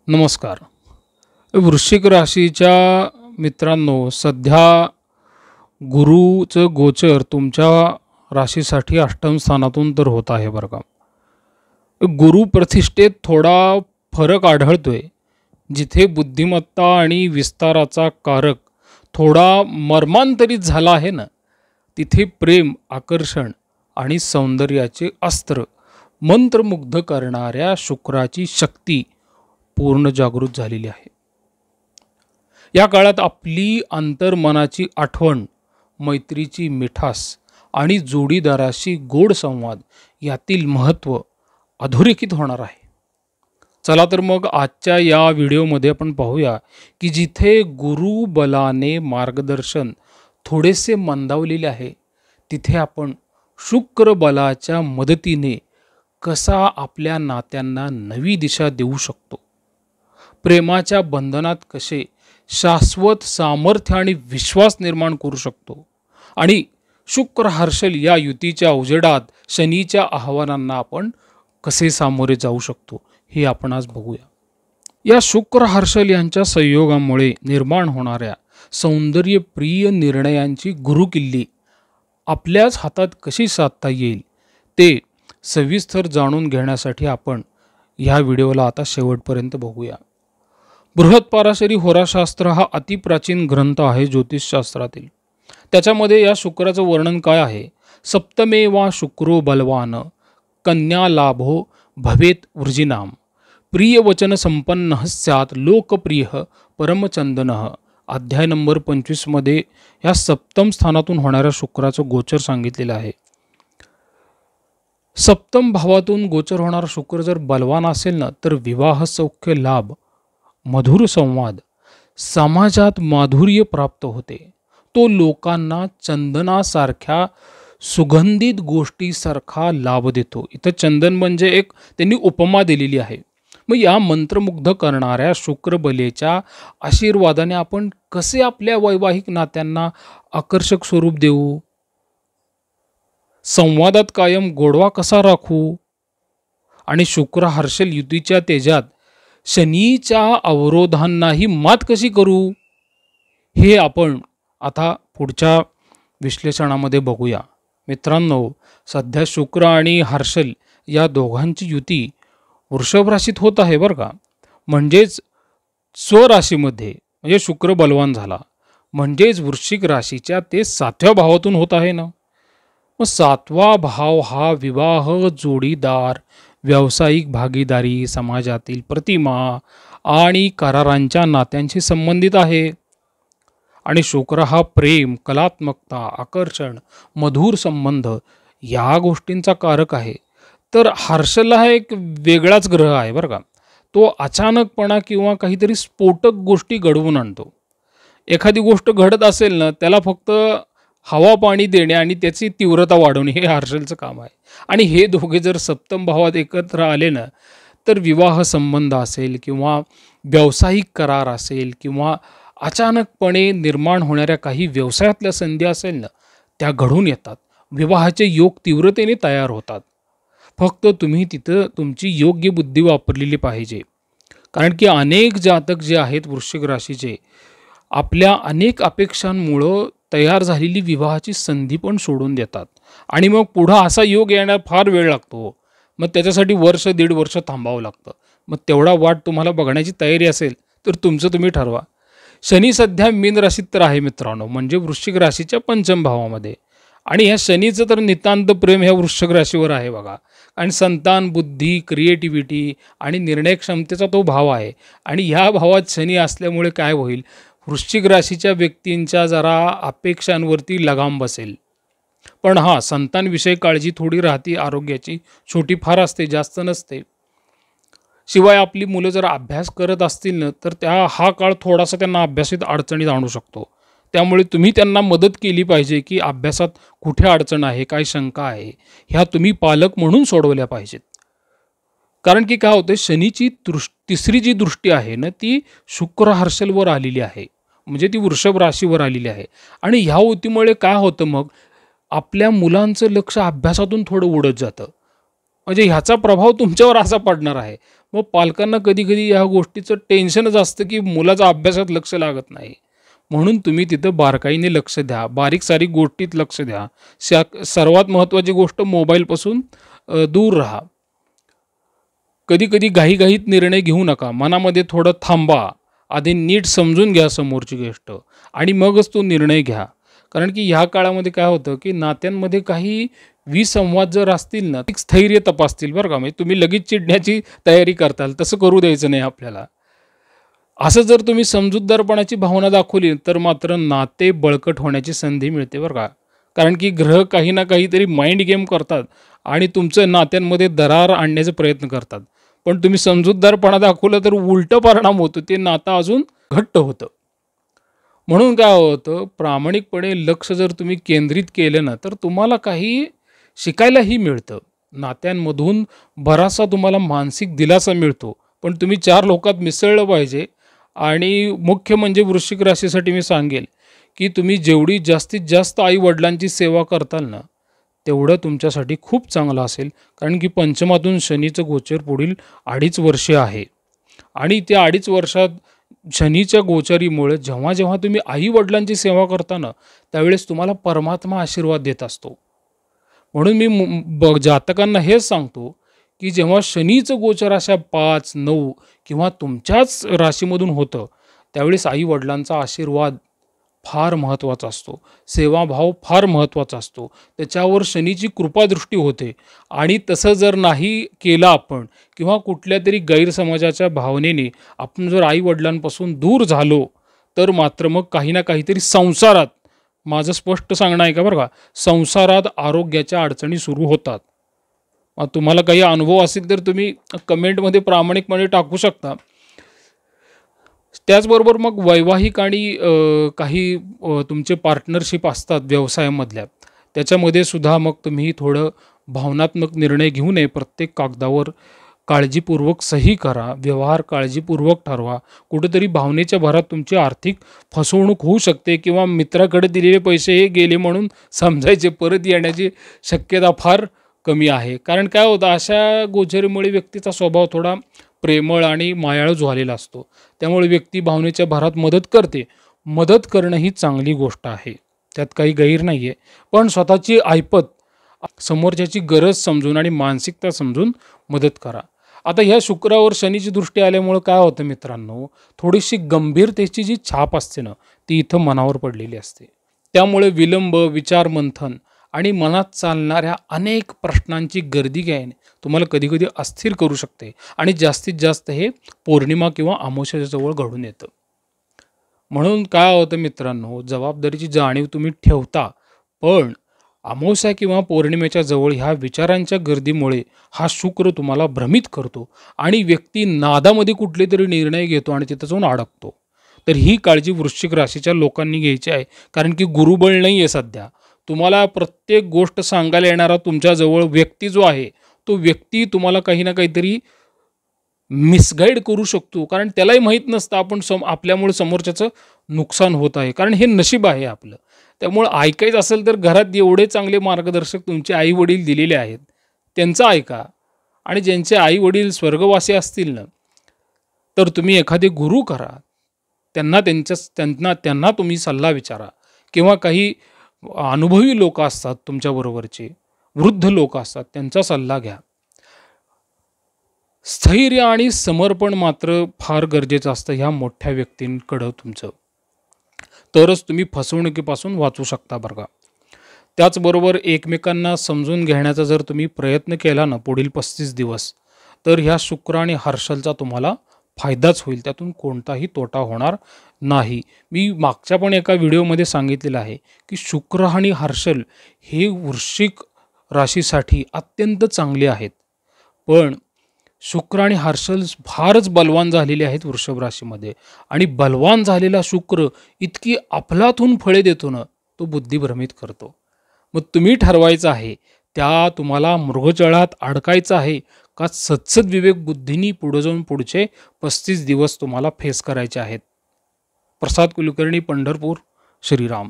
नमस्कार. वृश्चिक राशीच्या मित्रांनो, सध्या गुरुचं गोचर तुमच्या राशीसाठी अष्टम स्थानातून तर होत आहे बरं का. गुरु प्रतिष्ठेत थोडा फरक आढळतोय. जिथे बुद्धिमत्ता आणि विस्ताराचा कारक थोडा मर्मांतरित झाला आहे ना, तिथे प्रेम, आकर्षण आणि सौंदर्याचे अस्त्र मंत्रमुग्ध करणाऱ्या शुक्राची शक्ती पूर्ण जागृत झालेली आहे. या काळात आपली अंतर्मनाची आठवण, मैत्रीची मिठास आणि जोडीदाराशी गोड संवाद यातील महत्त्व अधोरेखित होणार आहे. चला तर मग आजच्या या व्हिडिओमध्ये आपण पाहूया की जिथे गुरु बलाने मार्गदर्शन थोडेसे मंदावलेले आहे, तिथे आपण शुक्र बलाच्या मदतीने कसा आपल्या नात्यांना नवी दिशा देऊ शकतो, प्रेमाच्या बंधनात कसे शाश्वत सामर्थ्य आणि विश्वास निर्माण करू शकतो आणि शुक्र हर्षल या युतीच्या उजेडात शनीच्या आव्हानांना आपण कसे सामोरे जाऊ शकतो, हे आपण आज बघूया. या शुक्र हर्षल यांच्या संयोगामुळे निर्माण होणाऱ्या सौंदर्यप्रिय निर्णयांची गुरुकिल्ली आपल्याच हातात कशी साधता येईल ते सविस्तर जाणून घेण्यासाठी आपण ह्या व्हिडिओला आता शेवटपर्यंत बघूया. बृहत्पराशरी होराशास्त्र हा अतिप्राचीन ग्रंथ आहे ज्योतिषशास्त्रातील. त्याच्यामध्ये या शुक्राचं वर्णन काय आहे? सप्तमे वा शुक्रो बलवान कन्या लाभो भवेत वृजिनाम प्रियवचन संपन्न स्यात लोकप्रिय परमचंदन. अध्याय नंबर 25 मध्ये या सप्तम स्थानातून होणाऱ्या शुक्राचं गोचर सांगितलेलं आहे. सप्तम भावातून गोचर होणारा शुक्र जर बलवान असेल ना, तर विवाह सौख्य लाभ, मधुर संवाद, समाजात माधुर्य प्राप्त होते. तो लोकांना चंदनासारख्या सुगंधित गोष्टीसारखा लाभ देतो. इथं चंदन म्हणजे एक त्यांनी उपमा दिलेली आहे. मग या मंत्रमुग्ध करणाऱ्या शुक्रबलेच्या आशीर्वादाने आपण कसे आपल्या वैवाहिक नात्यांना आकर्षक स्वरूप देऊ, संवादात कायम गोडवा कसा राखू आणि शुक्र हर्षल युतीच्या तेजात शनीच्या अवरोधांनाही मात कशी करू, हे आपण आता पुढच्या विश्लेषणामध्ये बघूया. मित्रांनो, सध्या शुक्र आणि हर्षल या दोघांची युती वृषभ राशीत होत आहे बरं का. म्हणजेच स्वराशीमध्ये, म्हणजे शुक्र बलवान झाला म्हणजेच वृश्चिक राशीच्या ते 7व्या भावातून होत आहे ना. मग 7वा भाव हा विवाह, जोडीदार, व्यावसायिक भागीदारी, समाजातील प्रतिमा आणि करारांच्या नात्यांशी संबंधित आहे. आणि शुक्र हा प्रेम, कलात्मकता, आकर्षण, मधुर संबंध या गोष्टींचा कारक आहे. तर हर्षल हा एक वेगळाच ग्रह आहे बरं का. तो अचानकपणा किंवा काहीतरी स्फोटक गोष्टी घडवून आणतो. एखादी गोष्ट घडत असेल ना, त्याला फक्त हवा पाणी देणे आणि त्याची तीव्रता वाढवणे हे हर्षलचं काम आहे. आणि हे दोघे जर सप्तम भावात एकत्र आले ना, तर विवाह संबंध असेल किंवा व्यावसायिक करार असेल किंवा अचानकपणे निर्माण होणाऱ्या काही व्यवसायातल्या संधी असेल ना, त्या घडून येतात. विवाहाचे योग तीव्रतेने तयार होतात. फक्त तुम्ही तिथं तुमची योग्य बुद्धी वापरलेली पाहिजे. कारण की अनेक जातक जे आहेत वृश्चिक राशीचे, आपल्या अनेक अपेक्षांमुळं तयार झालेली विवाहाची संधी पण सोडून देतात आणि मग पुढं असा योग येण्यास फार वेळ लागतो. मग त्याच्यासाठी वर्ष, 1.5 वर्ष थांबावं लागतं. मग तेवढा वाट तुम्हाला बघण्याची तयारी असेल तर तुमचं तुम्ही ठरवा. शनी सध्या मीन राशीत तर आहे मित्रांनो, म्हणजे वृश्चिक राशीच्या 5म भावामध्ये. आणि ह्या शनीचं तर नितांत प्रेम ह्या वृश्चिक राशीवर आहे बघा. आणि संतान, बुद्धी, क्रिएटिव्हिटी आणि निर्णय क्षमतेचा तो भाव आहे. आणि ह्या भावात शनी असल्यामुळे काय होईल, वृश्चिक राशीच्या व्यक्तींच्या जरा अपेक्षांवरती लगाम बसेल. पण हां, संतांविषयी काळजी थोडी राहते, आरोग्याची छोटी फार असते, जास्त नसते. शिवाय आपली मुलं जर अभ्यास करत असतील ना, तर हा काळ थोडासा त्यांना अभ्यासात अडचणीत आणू शकतो. त्यामुळे तुम्ही त्यांना मदत केली पाहिजे की अभ्यासात कुठे अडचण आहे, काय शंका आहे, ह्या तुम्ही पालक म्हणून सोडवल्या पाहिजेत. कारण की काय होतं, शनीची तिसरी जी दृष्टी आहे ना, ती शुक्र हर्षलवर आलेली आहे. म्हणजे ती वृषभ राशीवर आलेली आहे. आणि ह्या युतीमुळे काय होतं, मग आपल्या मुलांचं लक्ष अभ्यासातून थोडं उडत जातं. म्हणजे ह्याचा प्रभाव तुमच्यावर असा पडणार आहे. मग पालकांना कधी कधी या गोष्टीचं टेन्शनच असतं की मुलाचा अभ्यासात लक्ष लागत नाही. म्हणून तुम्ही तिथं बारकाईने लक्ष द्या, बारीक सारीक गोष्टीत लक्ष द्या. सर्वात महत्त्वाची गोष्ट मोबाईलपासून दूर राहा. कधी कधी घाईघाईत निर्णय घेऊ नका, मनामध्ये थोडं थांबा, आधी नीट समजून घ्या समोरची गोष्ट आणि मगच तो निर्णय घ्या. कारण की ह्या काळामध्ये काय होतं की नात्यांमध्ये काही विसंवाद जर असतील ना, एक स्थैर्य तपासतील बरं का. म्हणजे तुम्ही लगेच चिडण्याची तयारी करताल, तसं करू द्यायचं नाही आपल्याला. असं जर तुम्ही समजूतदारपणाची भावना दाखवली तर मात्र नाते बळकट होण्याची संधी मिळते बरं का. कारण की ग्रह काही ना काहीतरी माइंड गेम करतात आणि तुमचं नात्यांमध्ये दरार आणण्याचा प्रयत्न करतात. पण तुम्ही समजूतदारपणा दाखवलं तर उलटं परिणाम होतो, ते नातं अजून घट्ट होतं. म्हणून काय होतं, प्रामाणिकपणे लक्ष जर तुम्ही केंद्रित केलं ना तर तुम्हाला काही शिकायलाही मिळतं. नात्यांमधून बराचसा तुम्हाला मानसिक दिलासा मिळतो. पण तुम्ही 4 लोकात मिसळलं पाहिजे. आणि मुख्य म्हणजे वृश्चिक राशीसाठी मी सांगेल की तुम्ही जेवढी जास्तीत जास्त आई-वडिलांची सेवा करताल ना, तेवढं तुमच्यासाठी खूप चांगलं असेल. कारण की पंचमातून शनीचं गोचर पुढील 2.5 वर्षे आहे आणि त्या 2.5 वर्षात शनीच्या गोचरीमुळे जेव्हा जेव्हा तुम्ही आई-वडिलांची सेवा करता ना, त्यावेळेस तुम्हाला परमात्मा आशीर्वाद देत असतो. म्हणून मी जातकांना हेच सांगतो की जेव्हा शनीचं गोचर अशा 5, 9 किंवा तुमच्याच राशीमधून होतं, त्यावेळेस आई-वडिलांचा आशीर्वाद फार महत्त्वाचा असतो. सेवाभाव फार महत्त्वाचा असतो. त्याच्यावर शनीची कृपादृष्टी होते. आणि तसं जर नाही केलं आपण किंवा कुठल्यातरी गैरसमजाच्या भावनेने आपण जर आई-वडिलांपासून दूर झालो, तर मात्र मग काही ना काहीतरी संसारात, माझं स्पष्ट सांगणं आहे का बरं का, संसारात आरोग्याच्या अडचणी सुरू होतात. मग तुम्हाला काही अनुभव असेल तर तुम्ही कमेंटमध्ये प्रामाणिकपणे टाकू शकता. त्याचबरोबर मग वैवाहिक आणि काही तुमचे पार्टनरशिप असतात व्यवसायामधल्या, त्याच्यामध्ये सुद्धा मग तुम्ही थोडं भावनात्मक निर्णय घेऊ नये. प्रत्येक कागदावर काळजीपूर्वक सही करा, व्यवहार काळजीपूर्वक ठरवा. कुठेतरी भावनेच्या भरात तुमची आर्थिक फसवणूक होऊ शकते किंवा मित्राकडे दिलेले पैसे हे गेले म्हणून समजायचे, परत येण्याची शक्यता फार कमी आहे. कारण काय होतं, अशा गोचरीमुळे व्यक्तीचा स्वभाव थोडा प्रेमळ आणि मायाळू झालेला असतो. त्यामुळे व्यक्ती भावनेच्या भरात मदत करते. मदत करणं ही चांगली गोष्ट आहे, त्यात काही गैर नाही आहे. पण स्वतःची ऐपत, समोरच्याची गरज समजून आणि मानसिकता समजून मदत करा. आता ह्या शुक्रावर शनीची दृष्टी आल्यामुळं काय होतं मित्रांनो, थोडीशी गंभीरतेची जी छाप असते ना, ती इथं मनावर पडलेली असते. त्यामुळे विलंब, विचारमंथन आणि मनात चालणाऱ्या अनेक प्रश्नांची गर्दी घ्यायने तुम्हाला कधीकधी अस्थिर करू शकते आणि जास्तीत जास्त हे पौर्णिमा किंवा अमावस्येच्या जवळ घडून येतं. म्हणून काय होतं मित्रांनो, जबाबदारीची जाणीव तुम्ही ठेवता, पण अमावस्या किंवा पौर्णिमेच्या जवळ ह्या विचारांच्या गर्दीमुळे हा शुक्र तुम्हाला भ्रमित करतो आणि व्यक्ती नादामध्ये कुठले तरी निर्णय घेतो आणि तिथं जाऊन अडकतो. तर ही काळजी वृश्चिक राशीच्या लोकांनी घ्यायची आहे. कारण की गुरुबळ नाही आहे सध्या. तुम्हाला प्रत्येक गोष्ट सांगायला येणारा तुमच्याजवळ व्यक्ती जो आहे, तो व्यक्ती तुम्हाला काही ना काहीतरी मिसगाईड करू शकतो. कारण त्यालाही माहीत नसतं आपण आपल्यामुळे समोरच्याचं नुकसान होत आहे. कारण हे नशीब आहे आपलं. त्यामुळं ऐकायचं असेल तर घरात एवढे चांगले मार्गदर्शक तुमचे आई-वडील दिलेले आहेत, त्यांचं ऐका. आणि ज्यांचे आई-वडील स्वर्गवासी असतील ना, तर तुम्ही एखादे गुरु करा. त्यांना तुम्ही सल्ला विचारा किंवा काही अनुभवी लोक असतात तुमच्याबरोबरचे, वृद्ध लोक असतात, त्यांचा सल्ला घ्या. स्थैर्य आणि समर्पण मात्र फार गरजेचं असतं ह्या मोठ्या व्यक्तींकडं तुमचं. तरच तुम्ही फसवणुकीपासून वाचू शकता बरं का. त्याचबरोबर एकमेकांना समजून घेण्याचा जर तुम्ही प्रयत्न केला ना पुढील 35 दिवस, तर ह्या शुक्र आणि हर्षलचा तुम्हाला फायदाच होईल. त्यातून कोणताही तोटा होणार नाही. मी मागच्या पण एका व्हिडिओमध्ये सांगितलेलं आहे की शुक्र आणि हर्षल हे वृश्चिक राशीसाठी अत्यंत चांगले आहेत. पण शुक्र आणि हर्षल फारच बलवान झालेले आहेत वृषभ राशीमध्ये. आणि बलवान झालेला शुक्र इतकी अफलातून फळे देतो ना, तो बुद्धिभ्रमित करतो. मग तुम्ही ठरवायचं आहे, त्या तुम्हाला मृगजळात अडकायचं आहे का सत्सद विवेक बुद्धीनी पुढे जाऊन पुढचे 35 दिवस तुम्हाला फेस करायचे आहेत. प्रसाद कुलकर्णी, पंढरपूर. श्रीराम.